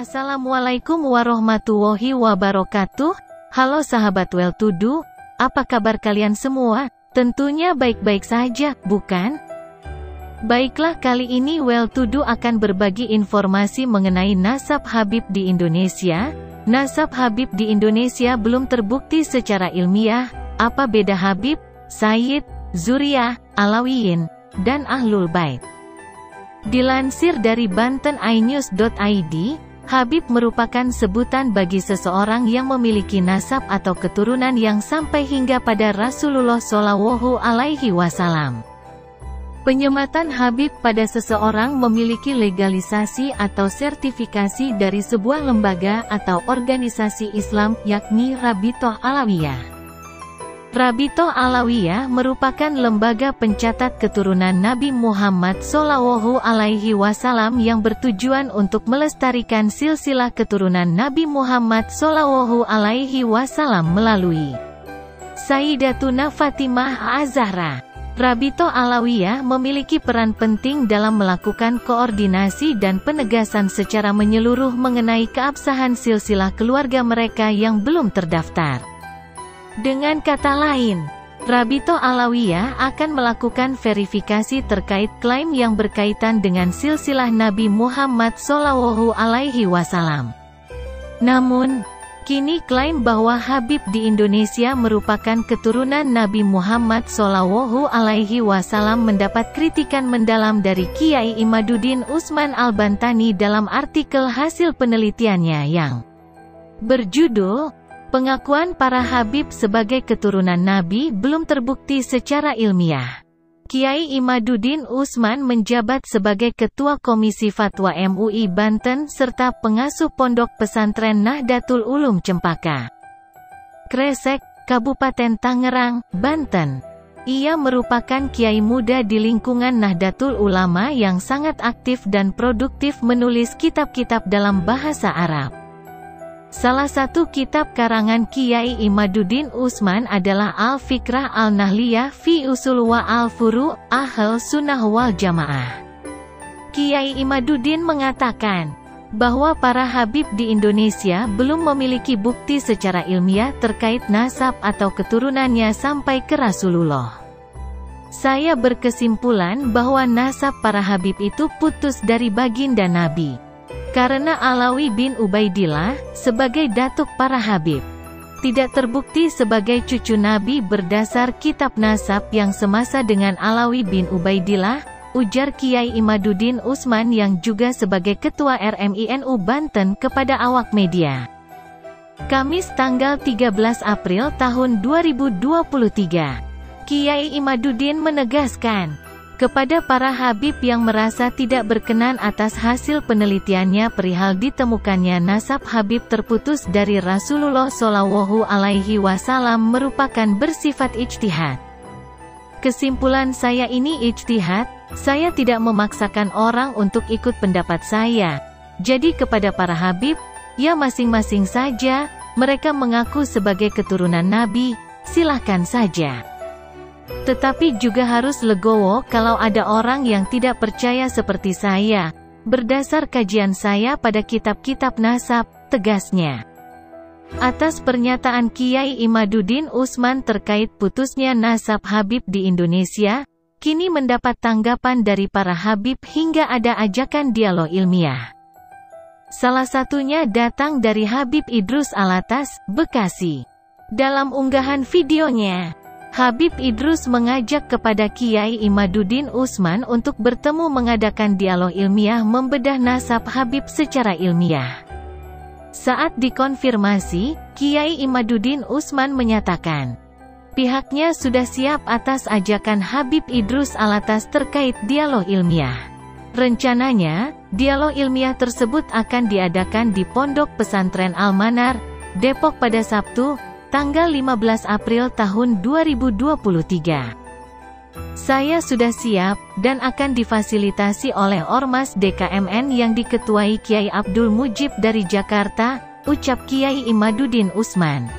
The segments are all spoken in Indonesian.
Assalamualaikum warahmatullahi wabarakatuh. Halo sahabat Well To Do, apa kabar kalian semua? Tentunya baik-baik saja, bukan? Baiklah, kali ini Well To Do akan berbagi informasi mengenai nasab Habib di Indonesia. Nasab Habib di Indonesia belum terbukti secara ilmiah. Apa beda Habib, Sayyid, Zuriyah, Alawiyin, dan Ahlul Bait? Dilansir dari banteninews.id, Habib merupakan sebutan bagi seseorang yang memiliki nasab atau keturunan yang sampai hingga pada Rasulullah Shallallahu Alaihi Wasallam. Penyematan Habib pada seseorang memiliki legalisasi atau sertifikasi dari sebuah lembaga atau organisasi Islam, yakni Rabitoh Alawiyah. Rabitoh Alawiyah merupakan lembaga pencatat keturunan Nabi Muhammad Shallallahu Alaihi Wasallam yang bertujuan untuk melestarikan silsilah keturunan Nabi Muhammad Shallallahu Alaihi Wasallam melalui Sayyidatuna Fatimah Az-Zahra. Rabitoh Alawiyah memiliki peran penting dalam melakukan koordinasi dan penegasan secara menyeluruh mengenai keabsahan silsilah keluarga mereka yang belum terdaftar. Dengan kata lain, Rabitoh Alawiyah akan melakukan verifikasi terkait klaim yang berkaitan dengan silsilah Nabi Muhammad Shallallahu Alaihi Wasallam. Namun, kini klaim bahwa Habib di Indonesia merupakan keturunan Nabi Muhammad Shallallahu Alaihi Wasallam mendapat kritikan mendalam dari Kiai Imaduddin Usman Al-Bantani dalam artikel hasil penelitiannya yang berjudul "Pengakuan para Habib sebagai keturunan Nabi belum terbukti secara ilmiah". Kiai Imaduddin Usman menjabat sebagai Ketua Komisi Fatwa MUI Banten serta pengasuh Pondok Pesantren Nahdlatul Ulum Cempaka Kresek, Kabupaten Tangerang, Banten. Ia merupakan kiai muda di lingkungan Nahdlatul Ulama yang sangat aktif dan produktif menulis kitab-kitab dalam bahasa Arab. Salah satu kitab karangan Kiai Imaduddin Usman adalah Al-Fikrah Al-Nahliyah fi Usul wa Al-Furu' Ahl Sunnah wal Jamaah. Kiai Imaduddin mengatakan bahwa para Habib di Indonesia belum memiliki bukti secara ilmiah terkait nasab atau keturunannya sampai ke Rasulullah. Saya berkesimpulan bahwa nasab para Habib itu putus dari baginda Nabi. Karena Alawi bin Ubaidillah, sebagai datuk para Habib, tidak terbukti sebagai cucu Nabi berdasar kitab nasab yang semasa dengan Alawi bin Ubaidillah, ujar Kiai Imaduddin Usman yang juga sebagai Ketua RMINU Banten kepada awak media. Kamis tanggal 13 April tahun 2023. Kiai Imaduddin menegaskan kepada para Habib yang merasa tidak berkenan atas hasil penelitiannya perihal ditemukannya nasab Habib terputus dari Rasulullah Shallallahu Alaihi Wasallam merupakan bersifat ijtihad. Kesimpulan saya ini ijtihad, saya tidak memaksakan orang untuk ikut pendapat saya. Jadi kepada para Habib, ya masing-masing saja, mereka mengaku sebagai keturunan Nabi, silahkan saja. Tetapi juga harus legowo kalau ada orang yang tidak percaya seperti saya. Berdasar kajian saya pada kitab-kitab nasab, tegasnya. Atas pernyataan Kiai Imaduddin Usman terkait putusnya nasab Habib di Indonesia, kini mendapat tanggapan dari para Habib hingga ada ajakan dialog ilmiah. Salah satunya datang dari Habib Idrus Alatas, Bekasi. Dalam unggahan videonya, Habib Idrus mengajak kepada Kiai Imaduddin Usman untuk bertemu mengadakan dialog ilmiah membedah nasab Habib secara ilmiah. Saat dikonfirmasi, Kiai Imaduddin Usman menyatakan pihaknya sudah siap atas ajakan Habib Idrus Alatas terkait dialog ilmiah. Rencananya, dialog ilmiah tersebut akan diadakan di Pondok Pesantren Al-Manar, Depok pada Sabtu, tanggal 15 April tahun 2023. Saya sudah siap, dan akan difasilitasi oleh Ormas DKMN yang diketuai Kiai Abdul Mujib dari Jakarta, ucap Kiai Imaduddin Usman.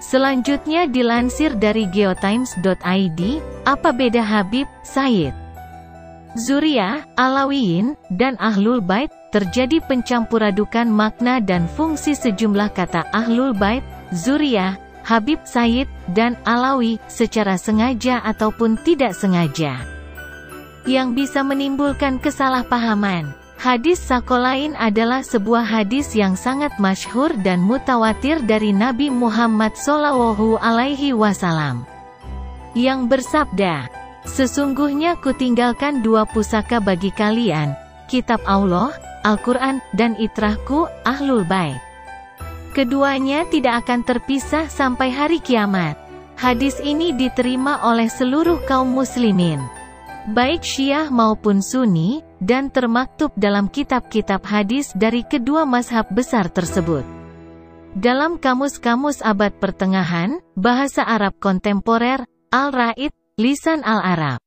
Selanjutnya dilansir dari geotimes.id, apa beda Habib, Sayyid, Zuriyah, Alawiyin, dan Ahlul Bait? terjadi pencampuradukan makna dan fungsi sejumlah kata Ahlul Bait, Zuriyah, Habib Sayyid, dan Alawi, secara sengaja ataupun tidak sengaja, yang bisa menimbulkan kesalahpahaman. Hadis Sakolain adalah sebuah hadis yang sangat masyhur dan mutawatir dari Nabi Muhammad SAW, yang bersabda, "Sesungguhnya kutinggalkan dua pusaka bagi kalian, kitab Allah, Al-Quran, dan itrahku, Ahlul Bait. Keduanya tidak akan terpisah sampai hari kiamat." Hadis ini diterima oleh seluruh kaum muslimin, baik Syiah maupun Sunni, dan termaktub dalam kitab-kitab hadis dari kedua mazhab besar tersebut. Dalam Kamus-Kamus Abad Pertengahan, Bahasa Arab Kontemporer, Al-Raid, Lisan Al-Arab,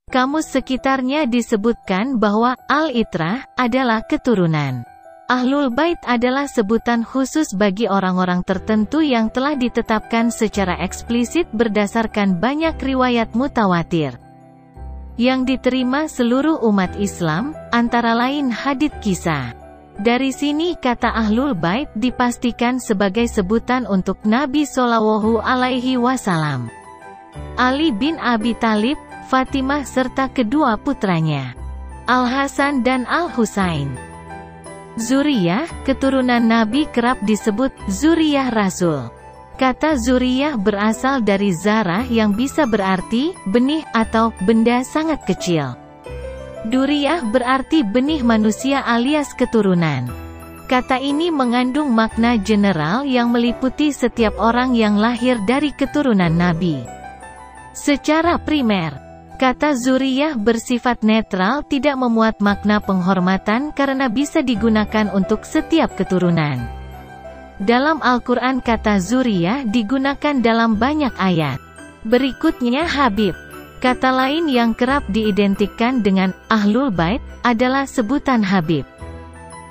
kamus sekitarnya disebutkan bahwa Al-Itrah adalah keturunan. Ahlul Bait adalah sebutan khusus bagi orang-orang tertentu yang telah ditetapkan secara eksplisit berdasarkan banyak riwayat mutawatir yang diterima seluruh umat Islam, antara lain hadits kisah. Dari sini kata Ahlul Bait dipastikan sebagai sebutan untuk Nabi SAW, Ali bin Abi Thalib, Fatimah serta kedua putranya, Al-Hasan dan Al-Husain. Zuriyah, keturunan Nabi kerap disebut Zuriyah Rasul. Kata zuriyah berasal dari zarah yang bisa berarti benih atau benda sangat kecil. Duriyah berarti benih manusia alias keturunan. Kata ini mengandung makna general yang meliputi setiap orang yang lahir dari keturunan Nabi. Secara primer, kata zuriyah bersifat netral, tidak memuat makna penghormatan karena bisa digunakan untuk setiap keturunan. Dalam Al-Quran kata zuriyah digunakan dalam banyak ayat. Berikutnya Habib. Kata lain yang kerap diidentikan dengan Ahlul Bait adalah sebutan Habib.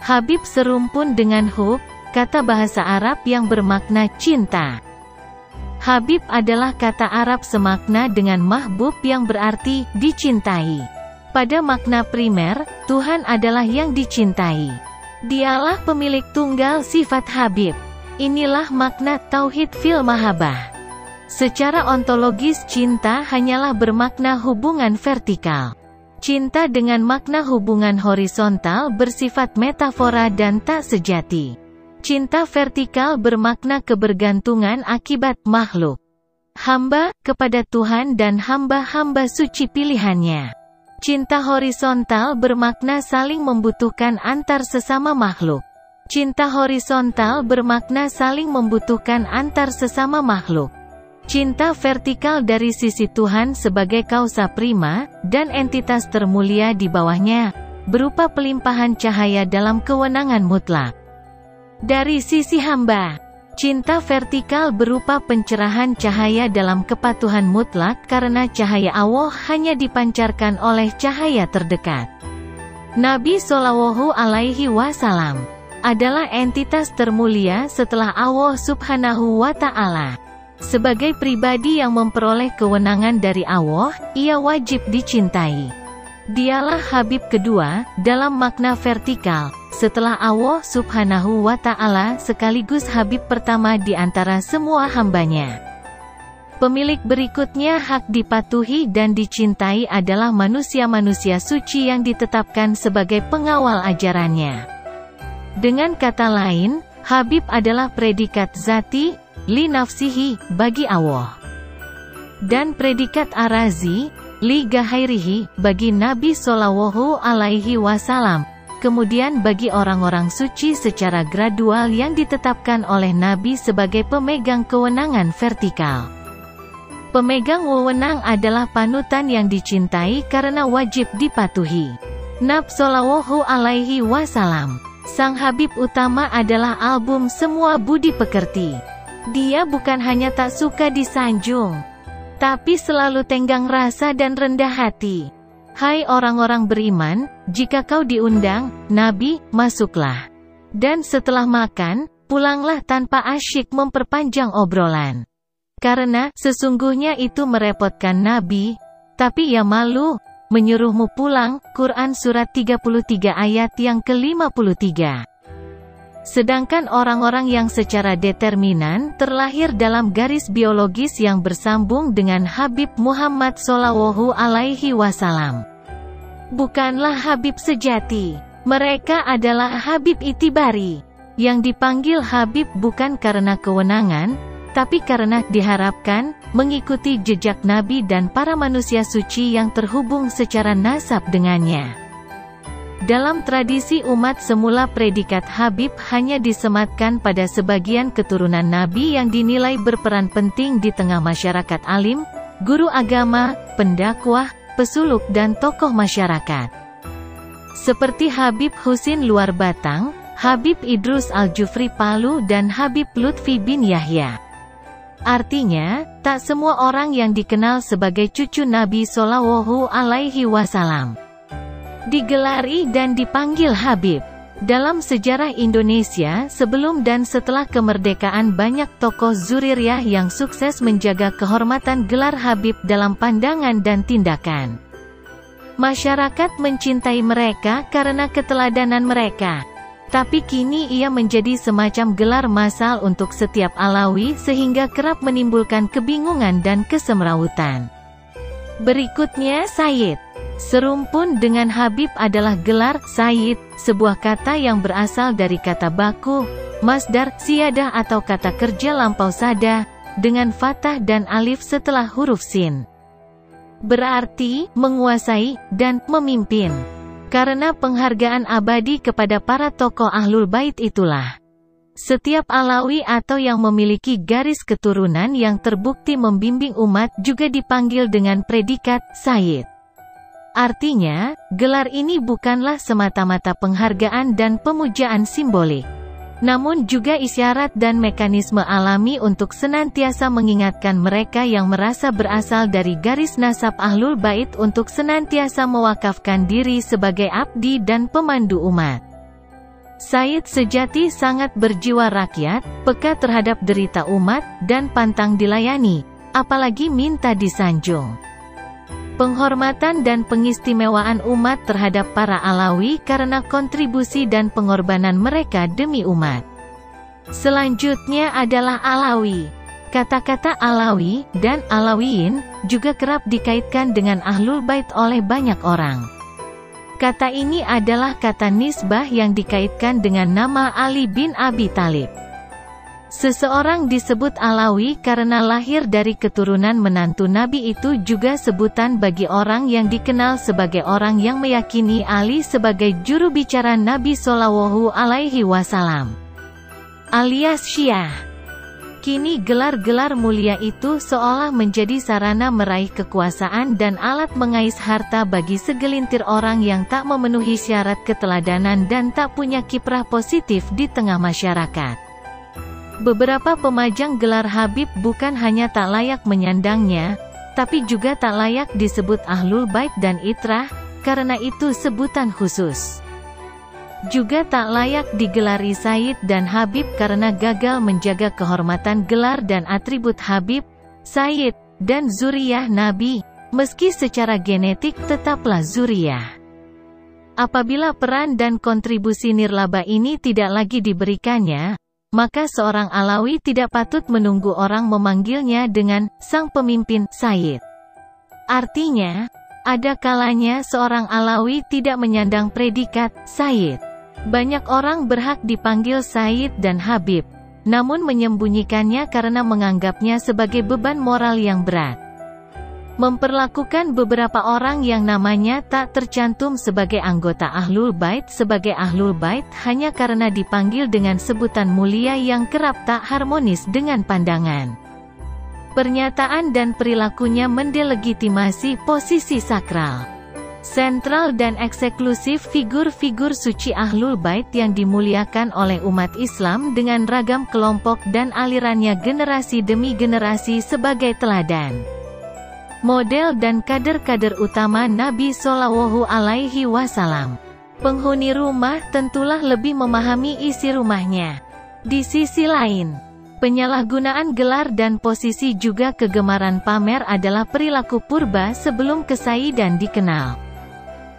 Habib serumpun dengan hub, kata bahasa Arab yang bermakna cinta. Habib adalah kata Arab semakna dengan mahbub yang berarti dicintai. Pada makna primer, Tuhan adalah yang dicintai. Dialah pemilik tunggal sifat Habib. Inilah makna Tauhid fil Mahabbah. Secara ontologis cinta hanyalah bermakna hubungan vertikal. Cinta dengan makna hubungan horizontal bersifat metafora dan tak sejati. Cinta vertikal bermakna kebergantungan akibat makhluk hamba kepada Tuhan dan hamba-hamba suci pilihannya. Cinta horizontal bermakna saling membutuhkan antar sesama makhluk. Cinta horizontal bermakna saling membutuhkan antar sesama makhluk. Cinta vertikal dari sisi Tuhan sebagai kausa prima, dan entitas termulia di bawahnya, berupa pelimpahan cahaya dalam kewenangan mutlak. Dari sisi hamba, cinta vertikal berupa pencerahan cahaya dalam kepatuhan mutlak karena cahaya Allah hanya dipancarkan oleh cahaya terdekat. Nabi SAW adalah entitas termulia setelah Allah Subhanahu wa Ta'ala. Sebagai pribadi yang memperoleh kewenangan dari Allah, ia wajib dicintai. Dialah Habib kedua dalam makna vertikal setelah Allah Subhanahu wa Ta'ala, sekaligus Habib pertama di antara semua hambanya. Pemilik berikutnya hak dipatuhi dan dicintai adalah manusia-manusia suci yang ditetapkan sebagai pengawal ajarannya. Dengan kata lain, Habib adalah predikat zati, li nafsihi, bagi Allah. Dan predikat arazi, li gahairihi, bagi Nabi SAW. Kemudian bagi orang-orang suci secara gradual yang ditetapkan oleh Nabi sebagai pemegang kewenangan vertikal. Pemegang wewenang adalah panutan yang dicintai karena wajib dipatuhi. Nabi SAW, sang Habib utama, adalah album semua budi pekerti. Dia bukan hanya tak suka disanjung, tapi selalu tenggang rasa dan rendah hati. Hai orang-orang beriman, jika kau diundang, Nabi, masuklah. Dan setelah makan, pulanglah tanpa asyik memperpanjang obrolan. Karena, sesungguhnya itu merepotkan Nabi, tapi ia malu, menyuruhmu pulang. Quran Surat 33 ayat yang ke-53. Sedangkan orang-orang yang secara determinan terlahir dalam garis biologis yang bersambung dengan Habib Muhammad Shallallahu Alaihi Wasallam, bukanlah Habib sejati. Mereka adalah Habib itibari, yang dipanggil Habib bukan karena kewenangan, tapi karena diharapkan mengikuti jejak Nabi dan para manusia suci yang terhubung secara nasab dengannya. Dalam tradisi umat semula, predikat Habib hanya disematkan pada sebagian keturunan Nabi yang dinilai berperan penting di tengah masyarakat alim, guru agama, pendakwah, pesuluk dan tokoh masyarakat. Seperti Habib Husin Luar Batang, Habib Idrus Al-Jufri Palu dan Habib Lutfi bin Yahya. Artinya, tak semua orang yang dikenal sebagai cucu Nabi Shallallahu Alaihi Wasallam digelari dan dipanggil Habib. Dalam sejarah Indonesia sebelum dan setelah kemerdekaan, banyak tokoh zuriyah yang sukses menjaga kehormatan gelar Habib dalam pandangan dan tindakan. Masyarakat mencintai mereka karena keteladanan mereka. Tapi kini ia menjadi semacam gelar massal untuk setiap Alawi sehingga kerap menimbulkan kebingungan dan kesemrawutan. Berikutnya Sayyid. Serumpun dengan Habib adalah gelar Sayyid, sebuah kata yang berasal dari kata baku, masdar, siyadah atau kata kerja lampau sada, dengan fathah dan alif setelah huruf sin. Berarti, menguasai, dan memimpin. Karena penghargaan abadi kepada para tokoh Ahlul Bait itulah, setiap Alawi atau yang memiliki garis keturunan yang terbukti membimbing umat juga dipanggil dengan predikat Sayyid. Artinya, gelar ini bukanlah semata-mata penghargaan dan pemujaan simbolik, namun juga isyarat dan mekanisme alami untuk senantiasa mengingatkan mereka yang merasa berasal dari garis nasab Ahlul Bait untuk senantiasa mewakafkan diri sebagai abdi dan pemandu umat. Sayyid sejati sangat berjiwa rakyat, peka terhadap derita umat, dan pantang dilayani, apalagi minta disanjung. Penghormatan dan pengistimewaan umat terhadap para Alawi karena kontribusi dan pengorbanan mereka demi umat. Selanjutnya adalah Alawi. Kata-kata Alawi dan Alawiyin juga kerap dikaitkan dengan Ahlul Bait oleh banyak orang. Kata ini adalah kata nisbah yang dikaitkan dengan nama Ali bin Abi Thalib. Seseorang disebut Alawi karena lahir dari keturunan menantu Nabi, itu juga sebutan bagi orang yang dikenal sebagai orang yang meyakini Ali sebagai juru bicara Nabi Shallallahu Alaihi Wasallam, alias Syiah. Kini gelar-gelar mulia itu seolah menjadi sarana meraih kekuasaan dan alat mengais harta bagi segelintir orang yang tak memenuhi syarat keteladanan dan tak punya kiprah positif di tengah masyarakat. Beberapa pemajang gelar Habib bukan hanya tak layak menyandangnya, tapi juga tak layak disebut Ahlul Bait dan Itrah, karena itu sebutan khusus. Juga tak layak digelari Sayyid dan Habib karena gagal menjaga kehormatan gelar dan atribut Habib, Sayyid, dan zuriyah Nabi, meski secara genetik tetaplah zuriyah. Apabila peran dan kontribusi nirlaba ini tidak lagi diberikannya, maka seorang Alawi tidak patut menunggu orang memanggilnya dengan sang pemimpin Sayyid. Artinya, ada kalanya seorang Alawi tidak menyandang predikat Sayyid. Banyak orang berhak dipanggil Sayyid dan Habib, namun menyembunyikannya karena menganggapnya sebagai beban moral yang berat. Memperlakukan beberapa orang yang namanya tak tercantum sebagai anggota Ahlul Bait sebagai Ahlul Bait hanya karena dipanggil dengan sebutan mulia yang kerap tak harmonis dengan pandangan. Pernyataan dan perilakunya mendelegitimasi posisi sakral, sentral dan eksklusif figur-figur suci Ahlul Bait yang dimuliakan oleh umat Islam dengan ragam kelompok dan alirannya generasi demi generasi sebagai teladan, model dan kader-kader utama Nabi Shallallahu Alaihi Wasallam. Penghuni rumah tentulah lebih memahami isi rumahnya. Di sisi lain, Penyalahgunaan gelar dan posisi juga kegemaran pamer adalah perilaku purba sebelum Kesaidan dikenal.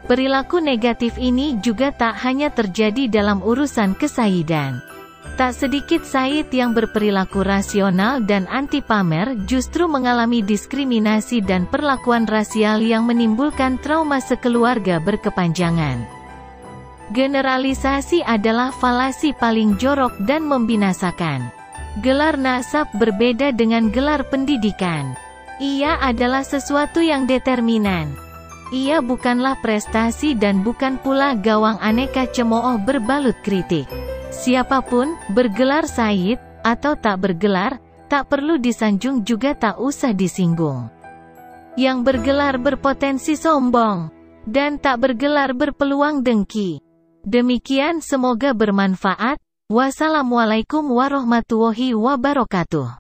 Perilaku negatif ini juga tak hanya terjadi dalam urusan Kesaidan. Tak sedikit Said yang berperilaku rasional dan anti pamer justru mengalami diskriminasi dan perlakuan rasial yang menimbulkan trauma sekeluarga berkepanjangan. Generalisasi adalah falasi paling jorok dan membinasakan. Gelar nasab berbeda dengan gelar pendidikan. Ia adalah sesuatu yang determinan. Ia bukanlah prestasi dan bukan pula gawang aneka cemooh berbalut kritik. Siapapun, bergelar Said, atau tak bergelar, tak perlu disanjung juga tak usah disinggung. Yang bergelar berpotensi sombong, dan tak bergelar berpeluang dengki. Demikian semoga bermanfaat. Wassalamualaikum warahmatullahi wabarakatuh.